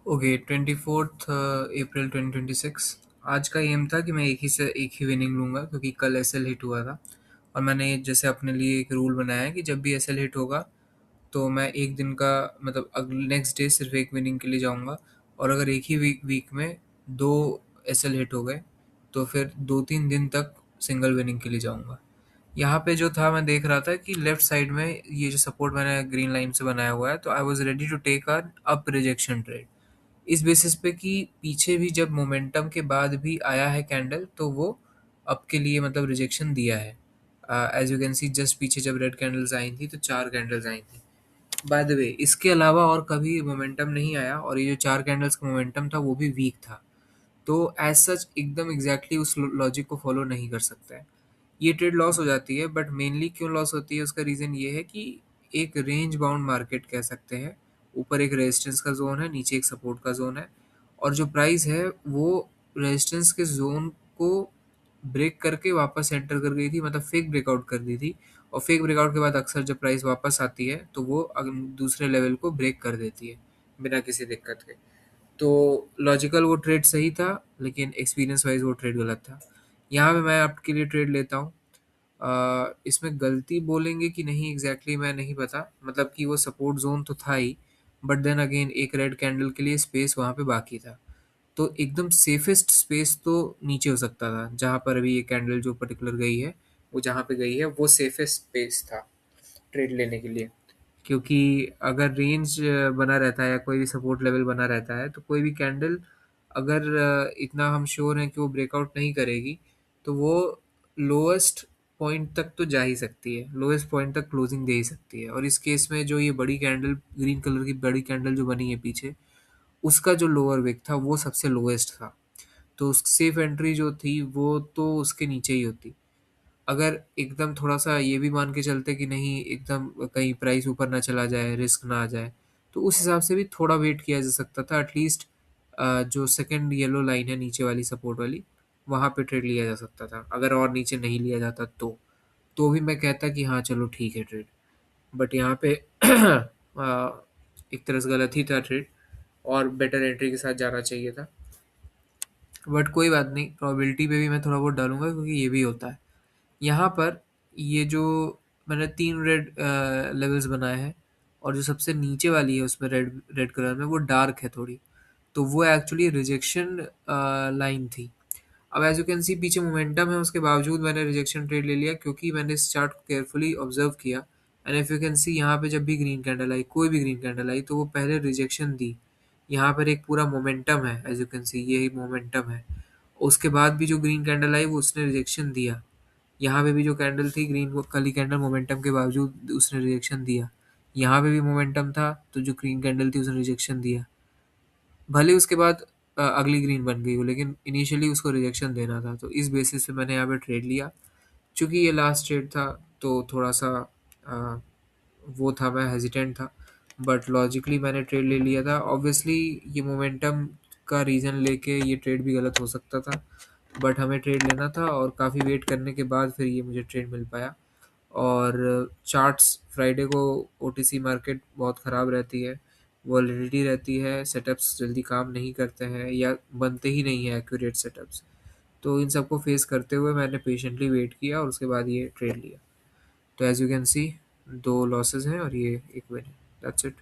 Okay, 24th अप्रैल 2026। आज का M था कि मैं एक ही विनिंग लूँगा क्योंकि कल एसएल हिट हुआ था। और मैंने जैसे अपने लिए एक रूल बनाया है कि जब भी एसएल हिट होगा तो मैं एक दिन का मतलब अगले नेक्स्ट डे सिर्फ एक विनिंग के लिए जाऊँगा। और अगर एक ही वीक में दो एसएल हिट हो गए तो फिर 2-3 दिन तक सिंगल विनिंग के लिए जाऊँगा। यहाँ पे जो था मैं देख रहा था कि लेफ्ट साइड में ये जो सपोर्ट मैंने ग्रीन लाइन से बनाया हुआ है, तो I was ready to take a up rejection trade इस बेसिस पे कि पीछे भी जब मोमेंटम के बाद भी आया है कैंडल तो वो अप के लिए मतलब रिजेक्शन दिया है। As you can see just पीछे जब रेड कैंडल्स आई थी तो चार कैंडल्स आई थी। बाय द वे इसके अलावा और कभी मोमेंटम नहीं आया और ये जो चार कैंडल्स का मोमेंटम था वो भी वीक था। तो एज सच एकदम एग्जैक्टली उस लॉजिक को फॉलो नहीं कर सकता है। ये ट्रेड लॉस हो जाती है, बट मेनली क्यों लॉस होती है उसका रीज़न ये है कि एक रेंज बाउंड मार्केट कह सकते हैं। ऊपर एक रेजिस्टेंस का जोन है, नीचे एक सपोर्ट का जोन है। और जो प्राइस है वो रेजिस्टेंस के जोन को ब्रेक करके वापस एंटर कर गई थी, मतलब फेक ब्रेकआउट कर दी थी। और फेक ब्रेकआउट के बाद अक्सर जब प्राइस वापस आती है तो वो दूसरे लेवल को ब्रेक कर देती है बिना किसी दिक्कत के। तो लॉजिकल वो ट्रेड सही था, लेकिन एक्सपीरियंस वाइज वो ट्रेड गलत था। यहाँ पे मैं आपके लिए ट्रेड लेता हूँ। इसमें गलती बोलेंगे कि नहीं एग्जैक्टली मैं नहीं पता, मतलब कि वो सपोर्ट जोन तो था ही, बट देन अगेन एक रेड कैंडल के लिए स्पेस वहाँ पे बाकी था। तो एकदम सेफेस्ट स्पेस तो नीचे हो सकता था, जहाँ पर अभी ये कैंडल जो पर्टिकुलर गई है, वो जहाँ पे गई है वो सेफेस्ट स्पेस था ट्रेड लेने के लिए। क्योंकि अगर रेंज बना रहता है या कोई भी सपोर्ट लेवल बना रहता है तो कोई भी कैंडल अगर इतना हम श्योर हैं कि वो ब्रेकआउट नहीं करेगी तो वो लोएस्ट पॉइंट तक तो जा ही सकती है, लोएस्ट पॉइंट तक क्लोजिंग दे ही सकती है। और इस केस में जो ये बड़ी कैंडल ग्रीन कलर की बड़ी कैंडल जो बनी है पीछे, उसका जो लोअर विक था वो सबसे लोएस्ट था। तो सेफ एंट्री जो थी वो तो उसके नीचे ही होती। अगर एकदम थोड़ा-सा ये भी मान के चलते कि नहीं एकदम कहीं प्राइस ऊपर ना चला जाए, रिस्क ना आ जाए, तो उस हिसाब से भी थोड़ा वेट किया जा सकता था। एटलीस्ट जो सेकंड येलो लाइन है नीचे वाली सपोर्ट वाली, वहाँ पे ट्रेड लिया जा सकता था। अगर और नीचे नहीं लिया जाता तो भी मैं कहता कि हाँ, चलो ठीक है ट्रेड। बट यहाँ पे एक तरह से गलत ही था ट्रेड और बेटर एंट्री के साथ जाना चाहिए था। बट कोई बात नहीं, प्रोबेबिलिटी पे भी मैं थोड़ा बहुत डालूँगा क्योंकि ये भी होता है। यहाँ पर ये जो मैंने 3 रेड लेवल्स बनाए हैं और जो सबसे नीचे वाली है उसमें रेड रेड कलर में वो डार्क है थोड़ी, तो वो एक्चुअली रिजेक्शन लाइन थी। अब एज़ यू कैन सी पीछे मोमेंटम है, उसके बावजूद मैंने रिजेक्शन ट्रेड ले लिया क्योंकि मैंने इस चार्ट को केयरफुली ऑब्जर्व किया। एंड इफ यू कैन सी यहाँ पे जब भी ग्रीन कैंडल आई, कोई भी ग्रीन कैंडल आई तो वो पहले रिजेक्शन दी। यहाँ पर एक पूरा मोमेंटम है, एज़ यू कैन सी यही मोमेंटम है। उसके बाद भी जो ग्रीन कैंडल आई वो उसने रिजेक्शन दिया। यहाँ पे भी जो कैंडल थी ग्रीन वो काली कैंडल मोमेंटम के बावजूद उसने रिजेक्शन दिया। यहाँ पे भी मोमेंटम था तो जो ग्रीन कैंडल थी उसने रिजेक्शन दिया। भले उसके बाद अगली ग्रीन बन गई हो, लेकिन इनिशियली उसको रिजेक्शन देना था। तो इस बेसिस पे मैंने यहाँ पे ट्रेड लिया। चूँकि ये लास्ट ट्रेड था तो थोड़ा-सा अ, वो था, मैं हेज़िटेंट था, बट लॉजिकली मैंने ट्रेड ले लिया था। ऑब्वियसली ये मोमेंटम का रीज़न लेके ये ट्रेड भी गलत हो सकता था, बट हमें ट्रेड लेना था और काफ़ी वेट करने के बाद फिर ये मुझे ट्रेड मिल पाया। और चार्ट्स फ्राइडे को ओटीसी मार्केट बहुत ख़राब रहती है, वॉलेटिलिटी रहती है, सेटअप्स जल्दी काम नहीं करते हैं या बनते ही नहीं हैं एक्यूरेट सेटअप्स। तो इन सबको फेस करते हुए मैंने पेशेंटली वेट किया और उसके बाद ये ट्रेड लिया। तो as you can C 2 losses हैं और ये 1 विन है। That's it.